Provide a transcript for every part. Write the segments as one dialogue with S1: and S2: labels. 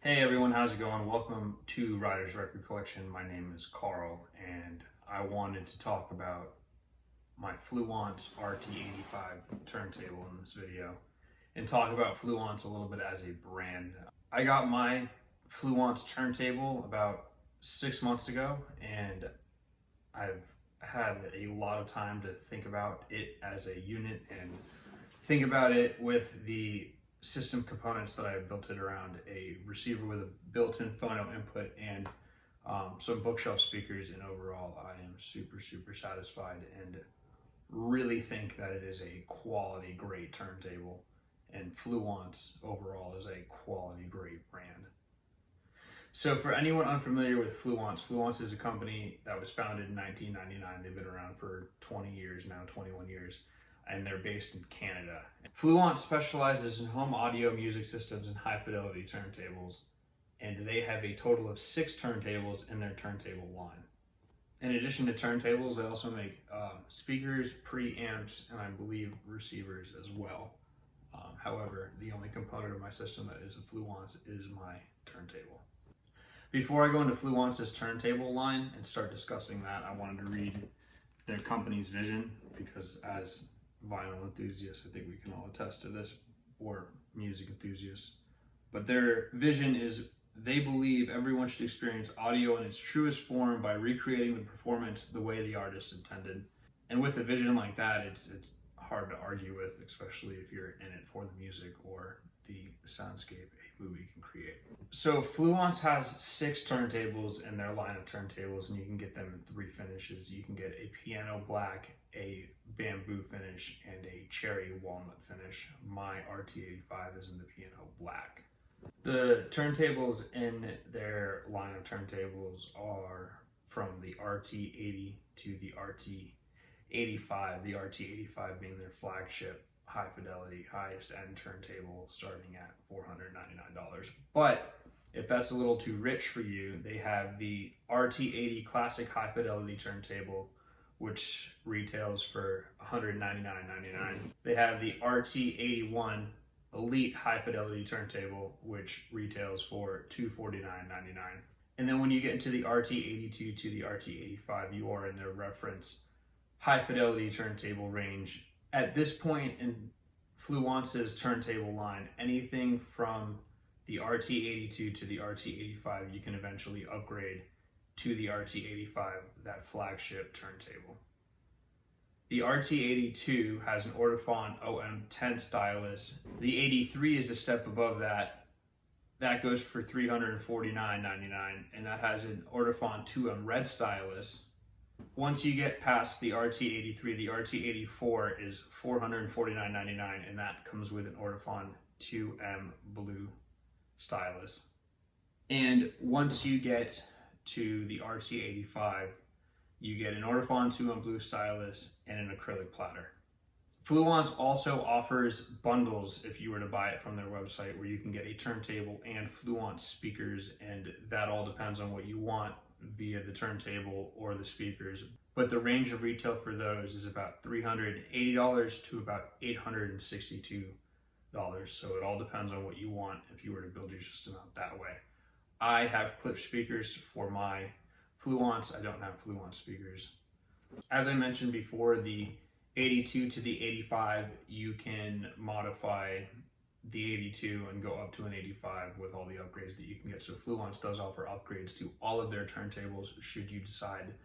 S1: Hey everyone, how's it going? Welcome to Ryder's Record Collection. My name is Carl, and I wanted to talk about my Fluance RT85 turntable in this video and talk about Fluance a little bit as a brand. I got my Fluance turntable about 6 months ago, and I've had a lot of time to think about it as a unit and think about it with the system components that I have built it around: a receiver with a built-in phono input and some bookshelf speakers. And overall, I am super satisfied and really think that it is a quality great turntable, and Fluance overall is a quality great brand. So for anyone unfamiliar with Fluance, Fluance is a company that was founded in 1999. They've been around for 20 years now, 21 years, and they're based in Canada. Fluance specializes in home audio music systems and high fidelity turntables, and they have a total of 6 turntables in their turntable line. In addition to turntables, they also make speakers, preamps, and I believe receivers as well. However, the only component of my system that is a Fluance is my turntable. Before I go into Fluance's turntable line and start discussing that, I wanted to read their company's vision, because as vinyl enthusiasts, I think we can all attest to this, or music enthusiasts. But their vision is: they believe everyone should experience audio in its truest form by recreating the performance the way the artist intended. And with a vision like that, it's hard to argue with, especially if you're in it for the music or the soundscape a movie can create. So Fluance has 6 turntables in their line of turntables, and you can get them in 3 finishes. You can get a piano black, a bamboo finish, and a cherry walnut finish. My RT85 is in the piano black. The turntables in their line of turntables are from the RT80 to the RT85, the RT85 being their flagship high fidelity, highest end turntable, starting at $499. But if that's a little too rich for you, they have the RT80 classic high fidelity turntable, which retails for $199.99. They have the RT81 elite high fidelity turntable, which retails for $249.99. And then when you get into the RT82 to the RT85, you are in their reference high fidelity turntable range. At this point in Fluance's turntable line, anything from the RT82 to the RT85, you can eventually upgrade to the RT85, that flagship turntable. The RT82 has an Ortofon OM10 stylus. The 83 is a step above that. That goes for $349.99, and that has an Ortofon 2M red stylus. Once you get past the RT83, the RT84 is $449.99, and that comes with an Ortofon 2M blue stylus. And once you get to the RT85, you get an Ortofon 2M blue stylus and an acrylic platter. Fluance also offers bundles if you were to buy it from their website, where you can get a turntable and Fluance speakers, and that all depends on what you want via the turntable or the speakers. But the range of retail for those is about $380 to about $862. So it all depends on what you want if you were to build your system out that way. I have clip speakers for my Fluance. I don't have Fluance speakers. As I mentioned before, the 82 to the 85, you can modify the 82 and go up to an 85 with all the upgrades that you can get. So Fluance does offer upgrades to all of their turntables should you decide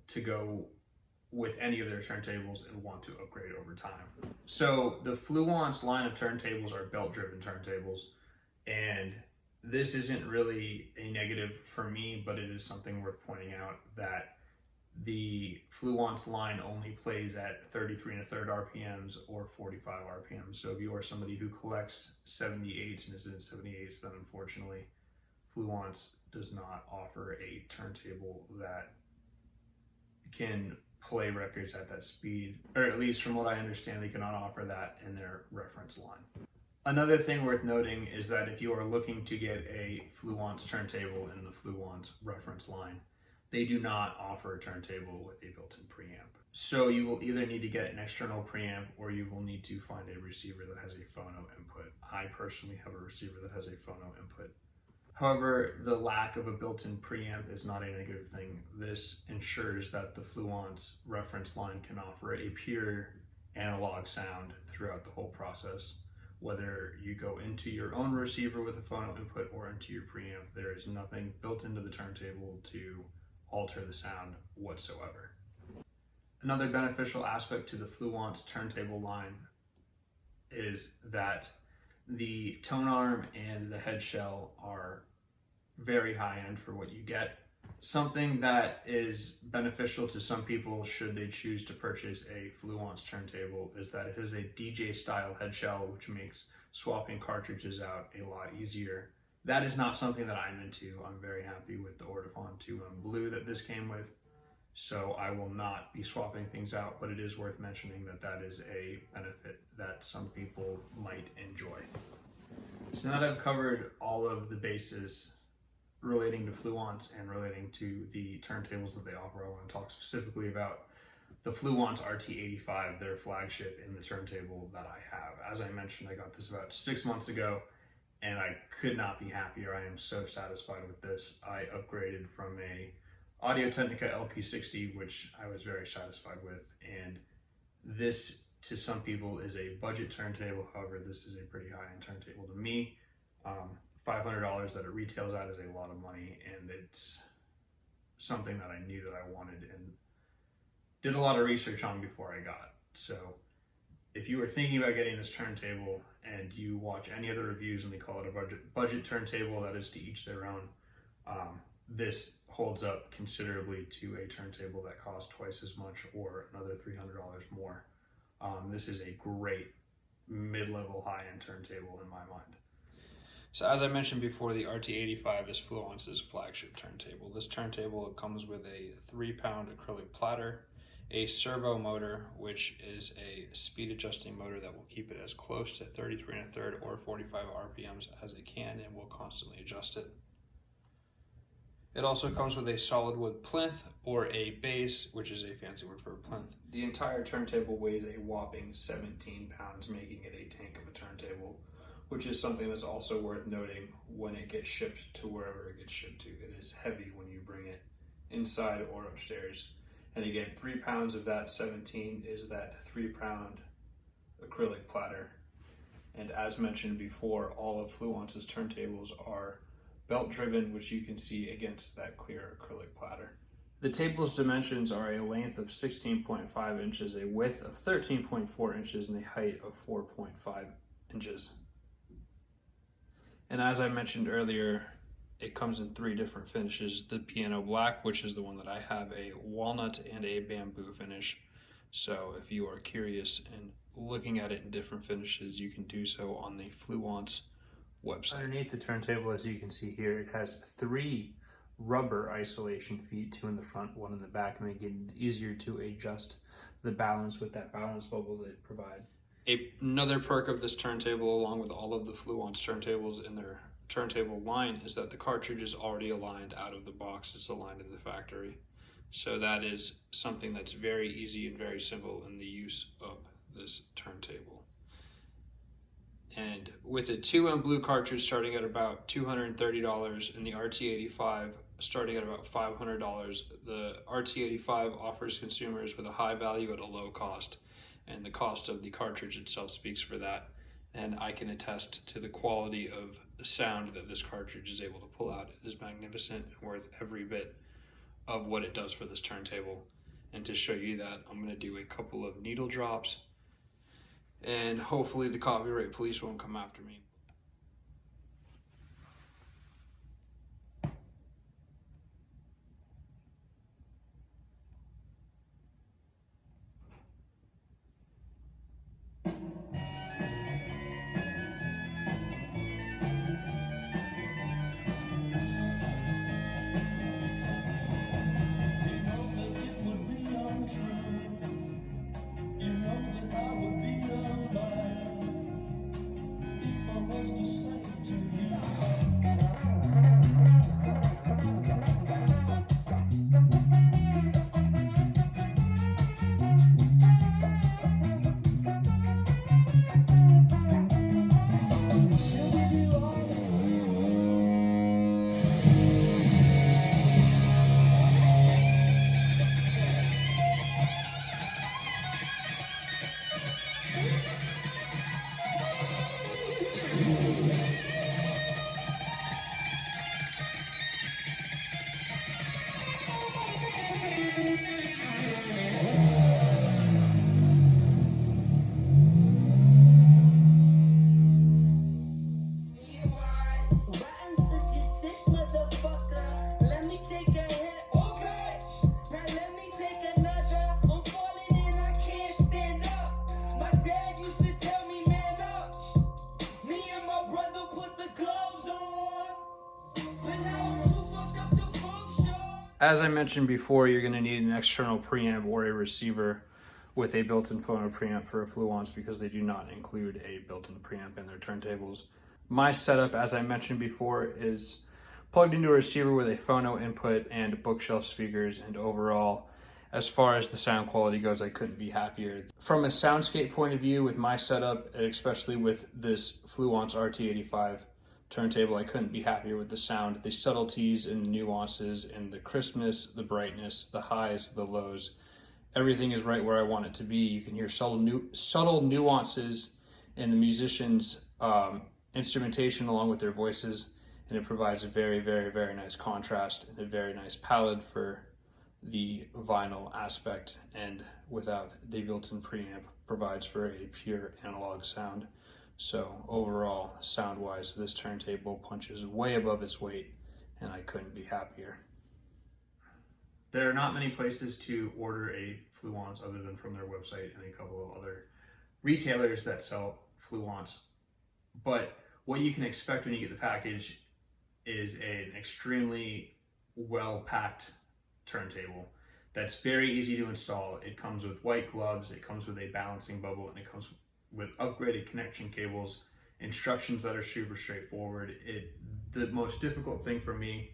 S1: to go with any of their turntables and want to upgrade over time. So the Fluance line of turntables are belt-driven turntables, and this isn't really a negative for me, but it is something worth pointing out that the Fluance line only plays at 33 1/3 RPMs or 45 RPMs. So if you are somebody who collects 78s and is in 78s, then unfortunately Fluance does not offer a turntable that can play records at that speed, or at least from what I understand, they cannot offer that in their reference line. Another thing worth noting is that if you are looking to get a Fluance turntable in the Fluance reference line, they do not offer a turntable with a built-in preamp. So you will either need to get an external preamp, or you will need to find a receiver that has a phono input. I personally have a receiver that has a phono input. However, the lack of a built-in preamp is not a negative thing. This ensures that the Fluance reference line can offer a pure analog sound throughout the whole process. Whether you go into your own receiver with a phono input or into your preamp, there is nothing built into the turntable to alter the sound whatsoever. Another beneficial aspect to the Fluance turntable line is that the tone arm and the head shell are very high end for what you get. Something that is beneficial to some people should they choose to purchase a Fluance turntable is that it is a DJ style head shell, which makes swapping cartridges out a lot easier. That is not something that I'm into. I'm very happy with the Ortofon 2M Blue that this came with, so I will not be swapping things out, but it is worth mentioning that that is a benefit that some people might enjoy. So now that I've covered all of the bases relating to Fluance and relating to the turntables that they offer, I want to talk specifically about the Fluance RT85, their flagship in the turntable that I have. As I mentioned, I got this about 6 months ago, and I could not be happier. I am so satisfied with this. I upgraded from a Audio-Technica LP60, which I was very satisfied with, and this to some people is a budget turntable. However, this is a pretty high-end turntable to me. $500 that it retails at is a lot of money, and it's something that I knew that I wanted and did a lot of research on before I got. So if you are thinking about getting this turntable and you watch any other reviews and they call it a budget turntable, that is to each their own. This holds up considerably to a turntable that costs twice as much or another $300 more. This is a great mid-level high-end turntable in my mind. So as I mentioned before, the RT85 is Fluance's flagship turntable. This turntable comes with a 3-pound acrylic platter, a servo motor, which is a speed adjusting motor that will keep it as close to 33 1/3 or 45 RPMs as it can and will constantly adjust it. It also comes with a solid wood plinth or a base, which is a fancy word for a plinth. The entire turntable weighs a whopping 17 pounds, making it a tank of a turntable, which is something that's also worth noting when it gets shipped to wherever it gets shipped to. It is heavy when you bring it inside or upstairs. And again, 3 pounds of that 17 is that 3-pound acrylic platter. And as mentioned before, all of Fluance's turntables are belt driven, which you can see against that clear acrylic platter. The table's dimensions are a length of 16.5 inches, a width of 13.4 inches, and a height of 4.5 inches. And as I mentioned earlier, it comes in 3 different finishes. The piano black, which is the one that I have, a walnut, and a bamboo finish. So if you are curious and looking at it in different finishes, you can do so on the Fluance website. Underneath the turntable, as you can see here, it has 3 rubber isolation feet, 2 in the front, 1 in the back, making it easier to adjust the balance with that balance bubble that it provides. Another perk of this turntable, along with all of the Fluance turntables in their turntable line, is that the cartridge is already aligned out of the box. It's aligned in the factory. So that is something that's very easy and very simple in the use of this turntable. And with a 2M Blue cartridge starting at about $230 and the RT85 starting at about $500, the RT85 offers consumers with a high value at a low cost. And the cost of the cartridge itself speaks for that. And I can attest to the quality of the sound that this cartridge is able to pull out. It is magnificent and worth every bit of what it does for this turntable. And to show you that, I'm going to do a couple of needle drops, and hopefully the copyright police won't come after me. As I mentioned before, you're going to need an external preamp or a receiver with a built-in phono preamp for a Fluance because they do not include a built-in preamp in their turntables. My setup, as I mentioned before, is plugged into a receiver with a phono input and bookshelf speakers, and overall, as far as the sound quality goes, I couldn't be happier. From a soundscape point of view, with my setup, especially with this Fluance RT85 turntable, I couldn't be happier with the sound. The subtleties and the nuances and the crispness, the brightness, the highs, the lows, everything is right where I want it to be. You can hear subtle nuances in the musicians' instrumentation along with their voices, and it provides a very, very, very nice contrast and a very nice palette for the vinyl aspect, and without the built-in preamp provides for a pure analog sound. So overall, sound-wise, this turntable punches way above its weight, and I couldn't be happier. There are not many places to order a Fluance other than from their website and a couple of other retailers that sell Fluance. But what you can expect when you get the package is an extremely well-packed turntable that's very easy to install. It comes with white gloves, it comes with a balancing bubble, and it comes with upgraded connection cables, instructions that are super straightforward. The most difficult thing for me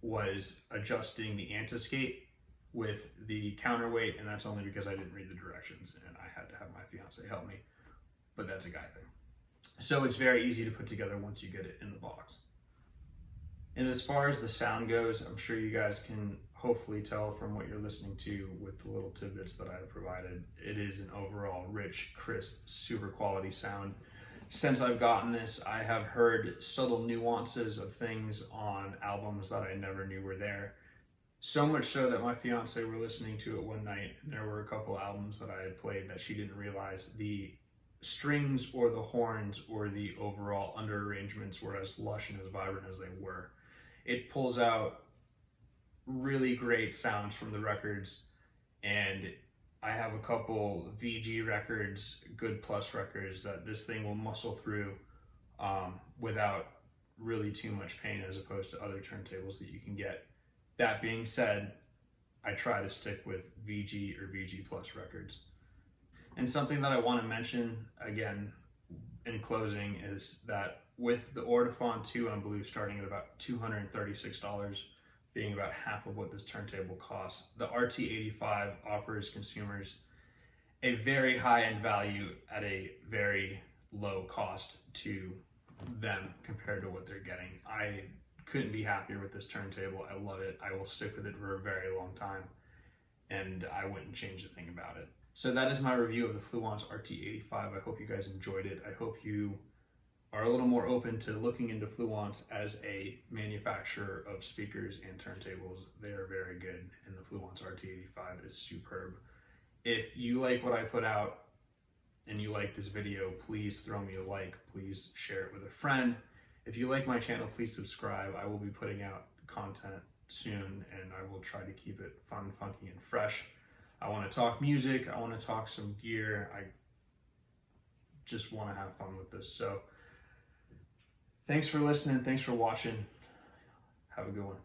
S1: was adjusting the anti-skate with the counterweight, and that's only because I didn't read the directions and I had to have my fiance help me, but that's a guy thing. So it's very easy to put together once you get it in the box. And as far as the sound goes, I'm sure you guys can hopefully tell from what you're listening to with the little tidbits that I have provided. It is an overall rich, crisp, super quality sound. Since I've gotten this, I have heard subtle nuances of things on albums that I never knew were there. So much so that my fiance were listening to it one night, and there were a couple albums that I had played that she didn't realize the strings or the horns or the overall under arrangements were as lush and as vibrant as they were. It pulls out really great sounds from the records, and I have a couple VG records, Good Plus records, that this thing will muscle through without really too much pain as opposed to other turntables that you can get. That being said, I try to stick with VG or VG Plus records. And something that I want to mention again in closing is that with the Ortofon 2 on Blue starting at about $236, being about half of what this turntable costs, the RT85 offers consumers a very high-end value at a very low cost to them compared to what they're getting. I couldn't be happier with this turntable. I love it. I will stick with it for a very long time, and I wouldn't change a thing about it. So that is my review of the Fluance RT85. I hope you guys enjoyed it. I hope you are a little more open to looking into Fluance as a manufacturer of speakers and turntables. They are very good, and the Fluance RT85 is superb. If you like what I put out and you like this video, please throw me a like. Please share it with a friend. If you like my channel, please subscribe. I will be putting out content soon, and I will try to keep it fun, funky, and fresh. I want to talk music. I want to talk some gear. I just want to have fun with this. So thanks for listening. Thanks for watching. Have a good one.